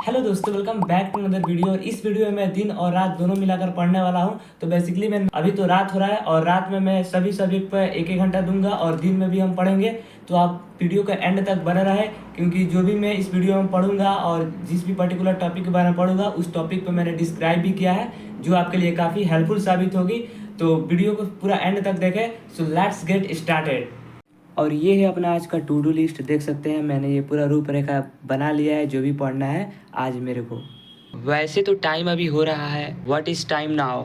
Hello दोस्तों, welcome back to another video. और इस वीडियो में मैं दिन और रात दोनों मिलाकर पढ़ने वाला हूं। तो बेसिकली मैं अभी तो रात हो रहा है और रात में मैं सभी सब्जेक्ट पर एक एक घंटा दूंगा और दिन में भी हम पढ़ेंगे। तो आप वीडियो का एंड तक बने रहे, क्योंकि जो भी मैं इस वीडियो में पढ़ूंगा और जिस भी पर्टिकुलर टॉपिक के बारे में पढ़ूंगा उस टॉपिक पर मैंने डिस्क्राइब भी किया है, जो आपके लिए काफ़ी हेल्पफुल साबित होगी। तो वीडियो को पूरा एंड तक देखें। So let's get started. और ये है अपना आज का टू डू लिस्ट। देख सकते हैं मैंने ये पूरा रूपरेखा बना लिया है जो भी पढ़ना है आज मेरे को। वैसे तो टाइम अभी हो रहा है, what is time now?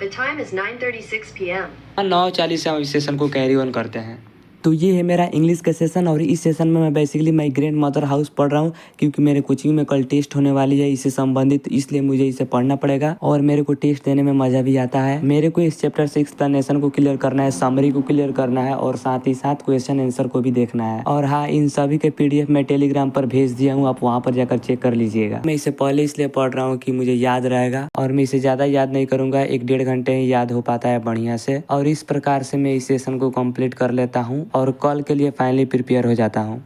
The time is 9:36 p.m. 9:40 से हम इस सेशन को कैरी ऑन करते हैं। तो ये है मेरा इंग्लिश का सेशन और इस सेशन में मैं basically my grand mother house पढ़ रहा हूँ, क्योंकि मेरे कोचिंग में कल टेस्ट होने वाली है इससे संबंधित, इसलिए मुझे इसे पढ़ना पड़ेगा और मेरे को टेस्ट देने में मज़ा भी आता है। मेरे को इस चैप्टर से एक्सप्लेनेशन को क्लियर करना है, समरी को क्लियर करना है और साथ ही साथ क्वेश्चन आंसर को भी देखना है। और हाँ, इन सभी के PDF मैं टेलीग्राम पर भेज दिया हूँ, आप वहाँ पर जाकर चेक कर लीजिएगा। मैं इसे पहले इसलिए पढ़ रहा हूँ कि मुझे याद रहेगा और मैं इसे ज़्यादा याद नहीं करूँगा, 1-1.5 घंटे ही याद हो पाता है बढ़िया से। और इस प्रकार से मैं इस सेशन को कंप्लीट कर लेता हूँ और कल के लिए फाइनली प्रिपेयर हो जाता हूँ।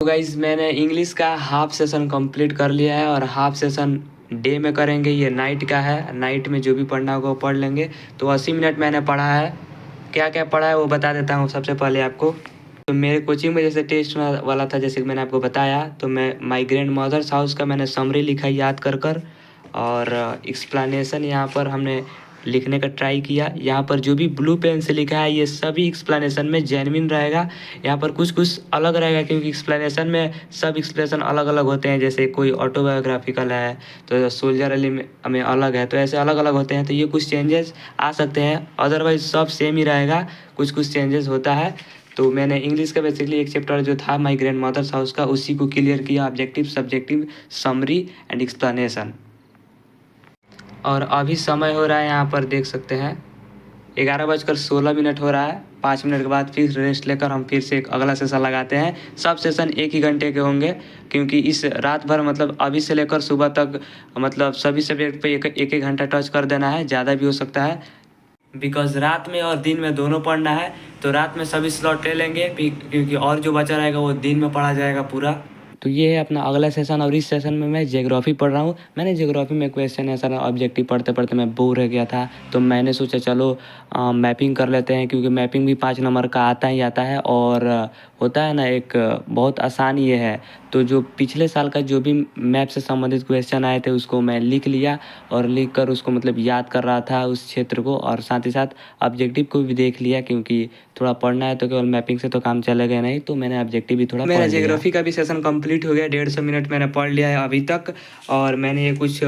तो गाइज, मैंने इंग्लिश का हाफ सेशन कंप्लीट कर लिया है और हाफ सेशन डे में करेंगे। ये नाइट का है, नाइट में जो भी पढ़ना होगा वो पढ़ लेंगे। तो 80 मिनट मैंने पढ़ा है। क्या क्या पढ़ा है वो बता देता हूँ सबसे पहले आपको। तो मेरे कोचिंग में जैसे टेस्ट वाला था, जैसे कि मैंने आपको बताया, तो मैं माई ग्रैंड मदर्स हाउस का मैंने समरी लिखा याद कर और एक्सप्लेनेशन यहाँ पर हमने लिखने का ट्राई किया। यहाँ पर जो भी ब्लू पेन से लिखा है ये सभी एक्सप्लेनेशन में जेन्युइन रहेगा। यहाँ पर कुछ कुछ अलग रहेगा, क्योंकि एक्सप्लेनेशन में सब एक्सप्लेनेशन अलग अलग होते हैं। जैसे कोई ऑटोबायोग्राफिकल है तो सोल्जर अली में अलग है, तो ऐसे अलग अलग होते हैं। तो ये कुछ चेंजेस आ सकते हैं, अदरवाइज सब सेम ही रहेगा, कुछ कुछ चेंजेस होता है। तो मैंने इंग्लिश का बेसिकली एक चैप्टर जो था माई ग्रैंड मदर्स हाउस का, उसी को क्लियर किया, objective, subjective, summary and explanation. और अभी समय हो रहा है, यहाँ पर देख सकते हैं 11:16 हो रहा है। 5 मिनट के बाद फिर रेस्ट लेकर हम फिर से एक अगला सेशन लगाते हैं। सब सेशन 1 ही घंटे के होंगे, क्योंकि इस रात भर मतलब अभी से लेकर सुबह तक मतलब सभी सब्जेक्ट पे एक एक घंटा टच कर देना है, ज़्यादा भी हो सकता है, बिकॉज रात में और दिन में दोनों पढ़ना है। तो रात में सभी स्लॉट ले लेंगे, क्योंकि और जो बचा रहेगा वो दिन में पढ़ा जाएगा पूरा। तो ये है अपना अगला सेशन और इस सेशन में मैं ज्योग्राफी पढ़ रहा हूँ। मैंने ज्योग्राफी में क्वेश्चन आंसर ऑब्जेक्टिव पढ़ते पढ़ते मैं बोर हो गया था, तो मैंने सोचा चलो मैपिंग कर लेते हैं, क्योंकि मैपिंग भी 5 नंबर का आता ही आता है और होता है ना एक बहुत आसान ये है। तो जो पिछले साल का जो भी मैप से संबंधित क्वेश्चन आए थे उसको मैं लिख लिया और लिख कर उसको मतलब याद कर रहा था उस क्षेत्र को, और साथ ही साथ ऑब्जेक्टिव को भी देख लिया, क्योंकि थोड़ा पढ़ना है तो केवल मैपिंग से तो काम चलेगा नहीं। तो मैंने ऑब्जेक्टिव भी थोड़ा मेरा ज्योग्राफी का भी सेशन कंप्लीट हो गया, 150 मिनट मैंने पढ़ लिया है अभी तक। और मैंने ये कुछ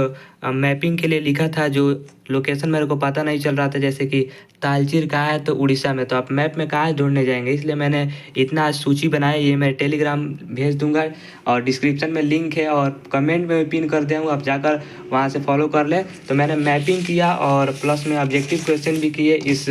मैपिंग के लिए लिखा था, जो लोकेशन मेरे को पता नहीं चल रहा था, जैसे कि तालचेर कहाँ है तो उड़ीसा में, तो आप मैप में कहाँ ढूंढने जाएंगे, इसलिए मैंने इतना सूची बनाया। ये मैं टेलीग्राम भेज दूंगा और डिस्क्रिप्शन में लिंक है और कमेंट में पिन कर दूँगा, आप जाकर वहाँ से फॉलो कर लें। तो मैंने मैपिंग किया और प्लस में ऑब्जेक्टिव क्वेश्चन भी किए इस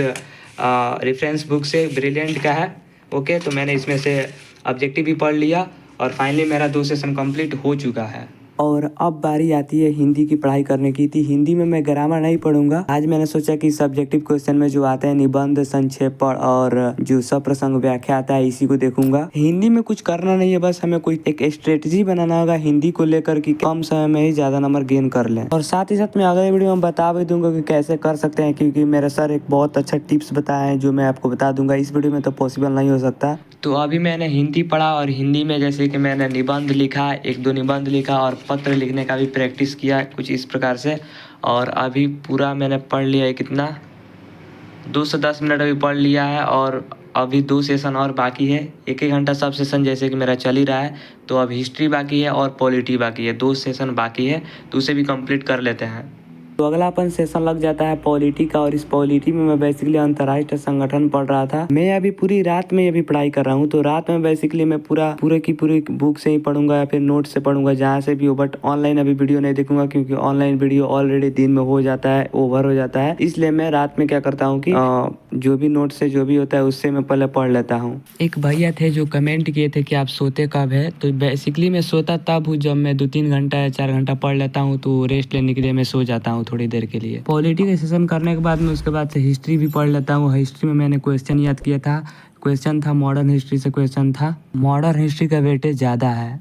रेफरेंस बुक से, ब्रिलियंट का है। ओके, तो मैंने इसमें से ऑब्जेक्टिव भी पढ़ लिया और फाइनली मेरा 2 सेशन कंप्लीट हो चुका है। और अब बारी आती है हिंदी की पढ़ाई करने की। थी हिंदी में मैं ग्रामर नहीं पढ़ूंगा आज। मैंने सोचा कि सब्जेक्टिव क्वेश्चन में जो आते हैं निबंध, संक्षेपण और जो सप्रसंग व्याख्या आता है इसी को देखूंगा। हिंदी में कुछ करना नहीं है, बस हमें कोई एक स्ट्रेटजी बनाना होगा हिंदी को लेकर कि कम समय में ही ज्यादा नंबर गेन कर लें। और साथ ही साथ मैं अगले वीडियो में बता भी दूंगा कि कैसे कर सकते हैं, क्योंकि मेरा सर एक बहुत अच्छा टिप्स बताए हैं जो मैं आपको बता दूंगा। इस वीडियो में तो पॉसिबल नहीं हो सकता। तो अभी मैंने हिंदी पढ़ा और हिंदी में जैसे कि मैंने निबंध लिखा, 1-2 निबंध लिखा और पत्र लिखने का भी प्रैक्टिस किया कुछ इस प्रकार से। और अभी पूरा मैंने पढ़ लिया है, कितना 2 से 10 मिनट अभी पढ़ लिया है और अभी 2 सेशन और बाकी है। 1-1 घंटा सब सेशन जैसे कि मेरा चल ही रहा है। तो अब हिस्ट्री बाकी है और पॉलिटी बाकी है, 2 सेशन बाकी है, तो उसे भी कंप्लीट कर लेते हैं। तो अगला अपन सेशन लग जाता है पॉलिटी का, और इस पॉलिटी में मैं बेसिकली अंतर्राष्ट्रीय संगठन पढ़ रहा था। मैं अभी पूरी रात में अभी पढ़ाई कर रहा हूँ, तो रात में बेसिकली मैं पूरे की पूरी बुक से ही पढ़ूंगा या फिर नोट से पढ़ूंगा, जहाँ से भी हो। बट ऑनलाइन अभी वीडियो नहीं देखूंगा, क्योंकि ऑनलाइन वीडियो ऑलरेडी दिन में हो जाता है, ओवर हो जाता है। इसलिए मैं रात में क्या करता हूँ कि जो भी नोट से जो भी होता है उससे मैं पहले पढ़ लेता हूँ। एक भैया थे जो कमेंट किए थे कि आप सोते कब है, तो बेसिकली मैं सोता तब हूँ जब मैं 2-3 घंटा या 4 घंटा पढ़ लेता हूँ, तो रेस्ट लेने के लिए मैं सो जाता हूँ थोड़ी देर के लिए। पॉलिटी का सेशन करने के बाद में उसके बाद से हिस्ट्री भी पढ़ लेता हूँ। हिस्ट्री में मैंने क्वेश्चन याद किया था, क्वेश्चन था मॉडर्न हिस्ट्री से, क्वेश्चन था मॉडर्न हिस्ट्री का वेटेज ज़्यादा है।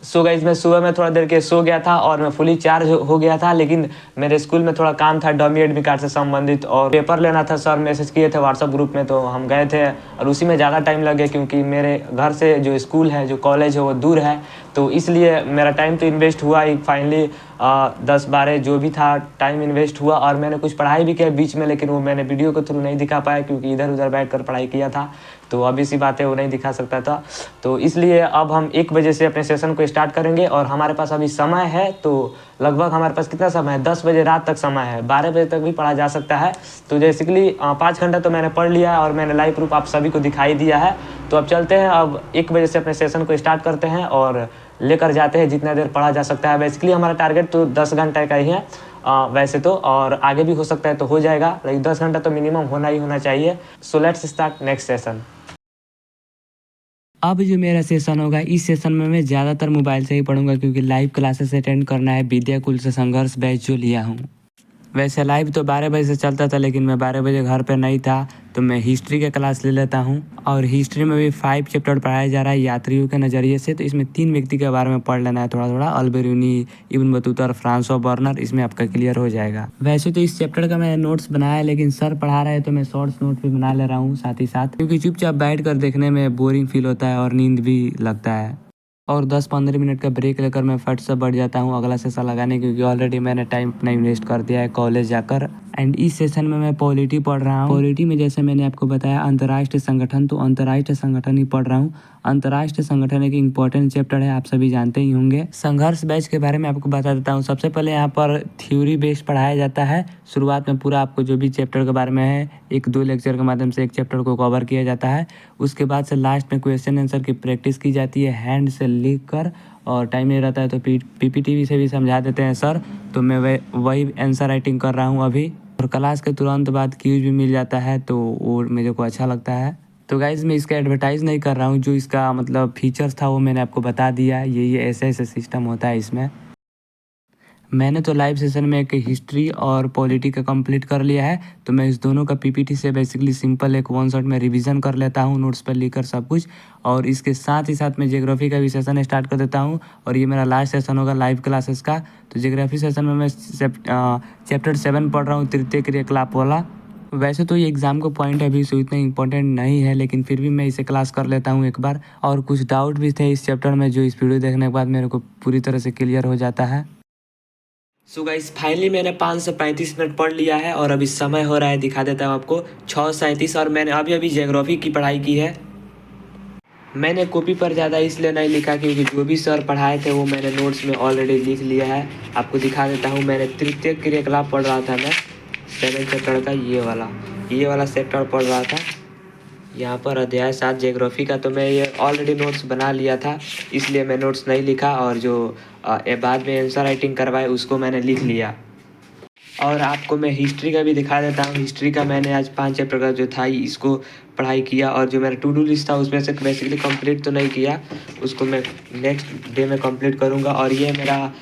सो गाइस मैं सुबह में थोड़ा देर के सो गया था और मैं फुली चार्ज हो गया था, लेकिन मेरे स्कूल में थोड़ा काम था डमी एडमी कार्ड से संबंधित और पेपर लेना था। सर मैसेज किए थे व्हाट्सअप ग्रुप में, तो हम गए थे और उसी में ज़्यादा टाइम लग गया क्योंकि मेरे घर से जो स्कूल है, जो कॉलेज है, वो दूर है। तो इसलिए मेरा टाइम तो इन्वेस्ट हुआ ही, फाइनली 10-12 जो भी था टाइम इन्वेस्ट हुआ और मैंने कुछ पढ़ाई भी किया बीच में, लेकिन वो मैंने वीडियो के थ्रू नहीं दिखा पाया क्योंकि इधर उधर बैठ कर पढ़ाई किया था। तो अब सी बात है, वो नहीं दिखा सकता था। तो इसलिए अब हम 1 बजे से अपने सेशन को स्टार्ट करेंगे और हमारे पास अभी समय है, तो लगभग हमारे पास कितना समय है, 10 बजे रात तक समय है, 12 बजे तक भी पढ़ा जा सकता है। तो बेसिकली 5 घंटा तो मैंने पढ़ लिया है और मैंने लाइव प्रूफ आप सभी को दिखाई दिया है। तो अब चलते हैं, अब 1 बजे से अपने सेशन को स्टार्ट करते हैं और लेकर जाते हैं जितना देर पढ़ा जा सकता है। बेसिकली हमारा टारगेट तो 10 घंटे का ही है वैसे तो, और आगे भी हो सकता है तो हो जाएगा, लेकिन 10 घंटा तो मिनिमम होना ही होना चाहिए। So let's start next session. अब जो मेरा सेशन होगा, इस सेशन में मैं ज़्यादातर मोबाइल से ही पढ़ूंगा क्योंकि लाइव क्लासेस अटेंड करना है विद्याकुल से संघर्ष बैच जो लिया हूँ। वैसे लाइव तो 12 बजे से चलता था, लेकिन मैं 12 बजे घर पे नहीं था, तो मैं हिस्ट्री का क्लास ले लेता हूँ। और हिस्ट्री में भी 5 चैप्टर पढ़ाया जा रहा है यात्रियों के नज़रिए से। तो इसमें 3 व्यक्ति के बारे में पढ़ लेना है थोड़ा थोड़ा, अल्बेरूनी, इब्न बतूता और फ्रांसवा बर्नर, इसमें आपका क्लियर हो जाएगा। वैसे तो इस चैप्टर का मैंने नोट्स बनाया है, लेकिन सर पढ़ा रहे हैं तो मैं शॉर्ट्स नोट भी बना ले रहा हूँ साथ ही साथ, क्योंकि चुपचाप बैठ कर देखने में बोरिंग फील होता है और नींद भी लगता है। और 10-15 मिनट का ब्रेक लेकर मैं फट से बढ़ जाता हूँ अगला सेशन लगाने, क्योंकि ऑलरेडी मैंने टाइम अपना इन्वेस्ट कर दिया है कॉलेज जाकर। एंड इस सेशन में मैं पॉलिटी पढ़ रहा हूँ। पॉलिटी में जैसे मैंने आपको बताया अंतर्राष्ट्रीय संगठन, तो अंतर्राष्ट्रीय संगठन ही पढ़ रहा हूँ। अंतर्राष्ट्रीय संगठन एक इम्पोर्टेंट चैप्टर है, आप सभी जानते ही होंगे। संघर्ष बैच के बारे में आपको बता देता हूँ। सबसे पहले यहाँ पर थ्योरी बेस्ड पढ़ाया जाता है। शुरुआत में पूरा आपको जो भी चैप्टर के बारे में है 1-2 लेक्चर के माध्यम से एक चैप्टर को कवर किया जाता है। उसके बाद से लास्ट में क्वेश्चन आंसर की प्रैक्टिस की जाती है हैंड से लिख कर, और टाइम नहीं रहता है तो पीपीटी से भी समझा देते हैं सर। तो मैं वही आंसर राइटिंग कर रहा हूँ अभी, और क्लास के तुरंत बाद क्यूज भी मिल जाता है, तो वो मेरे को अच्छा लगता है। तो गाइज़ मैं इसका एडवर्टाइज़ नहीं कर रहा हूँ, जो इसका मतलब फीचर्स था वो मैंने आपको बता दिया। ये ऐसे ऐसे सिस्टम होता है इसमें। मैंने तो लाइव सेशन में एक हिस्ट्री और पॉलिटी का कंप्लीट कर लिया है, तो मैं इस दोनों का पीपीटी से बेसिकली सिंपल एक 1 शॉट में रिवीजन कर लेता हूँ नोट्स पर लिखकर सब कुछ। और इसके साथ ही साथ मैं ज्योग्राफी का भी सेशन स्टार्ट कर देता हूँ, और ये मेरा लास्ट सेशन होगा लाइव क्लासेस का। तो ज्योग्राफी सेशन में मैं चैप्टर 7 पढ़ रहा हूँ, तृतीय क्रियाकलाप वाला। वैसे तो ये एग्ज़ाम का पॉइंट अभी से इतना इंपॉर्टेंट नहीं है, लेकिन फिर भी मैं इसे क्लास कर लेता हूँ एक बार। और कुछ डाउट भी थे इस चैप्टर में, जो इस वीडियो देखने के बाद मेरे को पूरी तरह से क्लियर हो जाता है। सो गाइस फाइनली मैंने 5 से 35 मिनट पढ़ लिया है और अभी समय हो रहा है, दिखा देता हूँ आपको, 6:37। और मैंने अभी ज्योग्राफी की पढ़ाई की है। मैंने कॉपी पर ज़्यादा इसलिए नहीं लिखा क्योंकि जो भी सर पढ़ाए थे वो मैंने नोट्स में ऑलरेडी लिख लिया है। आपको दिखा देता हूँ, मैंने तृतीय क्रियाकलाप पढ़ रहा था मैं 7 चैप्टर का, ये वाला चैप्टर पढ़ रहा था। यहाँ पर अध्याय 7 ज्योग्राफी का, तो मैं ये ऑलरेडी नोट्स बना लिया था, इसलिए मैं नोट्स नहीं लिखा। और जो बाद में आंसर राइटिंग करवाए उसको मैंने लिख लिया। और आपको मैं हिस्ट्री का भी दिखा देता हूँ। हिस्ट्री का मैंने आज 5 चैप्टर का जो था इसको पढ़ाई किया, और जो मेरा टू डू लिस्ट था उसमें से बेसिकली कंप्लीट तो नहीं किया, उसको मैं नेक्स्ट डे में कंप्लीट करूँगा। और ये मेरा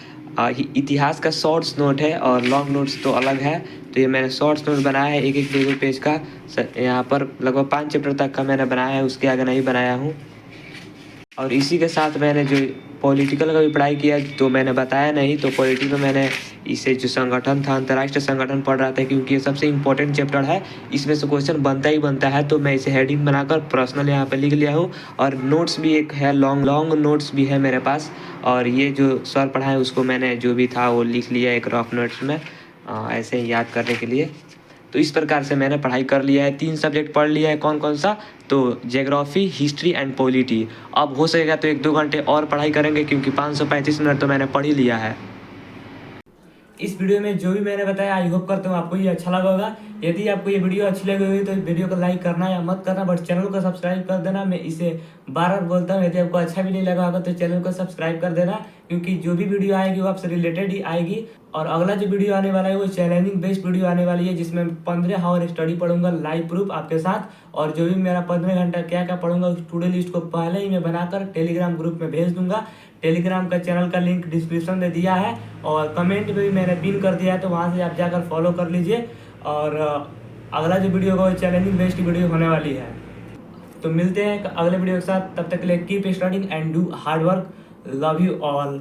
इतिहास का शॉर्ट्स नोट है और लॉन्ग नोट्स तो अलग है। तो ये मैंने शॉर्ट्स नोट बनाया है 1-1 पेज का। यहाँ पर लगभग 5 चैप्टर तक का मैंने बनाया है, उसके आगे नहीं बनाया हूँ। और इसी के साथ मैंने जो पॉलिटिकल का भी पढ़ाई किया, तो मैंने बताया नहीं, तो पॉलिटी में मैंने इसे जो संगठन था अंतर्राष्ट्रीय संगठन पढ़ रहा था, क्योंकि ये सबसे इम्पोर्टेंट चैप्टर है, इसमें से क्वेश्चन बनता ही बनता है। तो मैं इसे हेडिंग बनाकर पर्सनल यहाँ पे लिख लिया हूँ। और नोट्स भी एक है, लॉन्ग नोट्स भी है मेरे पास। और ये जो सर पढ़ाए उसको मैंने जो भी था वो लिख लिया एक रफ नोट्स में, ऐसे ही याद करने के लिए। तो इस प्रकार से मैंने पढ़ाई कर लिया है। 3 सब्जेक्ट पढ़ लिया है। कौन कौन सा? तो ज्योग्राफी, हिस्ट्री एंड पॉलिटी। अब हो सकेगा तो 1-2 घंटे और पढ़ाई करेंगे, क्योंकि 535 मिनट तो मैंने पढ़ ही लिया है। इस वीडियो में जो भी मैंने बताया आई होप करता हूँ आपको ये अच्छा लगा होगा। यदि आपको ये वीडियो अच्छी लगी होगी तो वीडियो को लाइक करना या मत करना, बट चैनल को सब्सक्राइब कर देना। मैं इसे बार बोलता हूँ, यदि आपको अच्छा भी नहीं लगा होगा तो चैनल को सब्सक्राइब कर देना, क्योंकि जो भी वीडियो आएगी वो आपसे रिलेटेड ही आएगी। और अगला जो वीडियो आने वाला है वो चैलेंजिंग बेस्ड वीडियो आने वाली है, जिसमें 15 आवर स्टडी पढ़ूंगा लाइव प्रूफ आपके साथ। और जो भी मेरा 15 घंटा क्या क्या पढ़ूंगा उस टू डू लिस्ट को पहले ही मैं बनाकर टेलीग्राम ग्रुप में भेज दूंगा। टेलीग्राम का चैनल का लिंक डिस्क्रिप्शन में दिया है, और कमेंट में भी मैंने पिन कर दिया है, तो वहाँ से आप जाकर फॉलो कर लीजिए। और अगला जो वीडियो होगा वो चैलेंजिंग बेस्ड वीडियो होने वाली है। तो मिलते हैं अगले वीडियो के साथ, तब तक के लिए keep studying and do hard work. Love you all.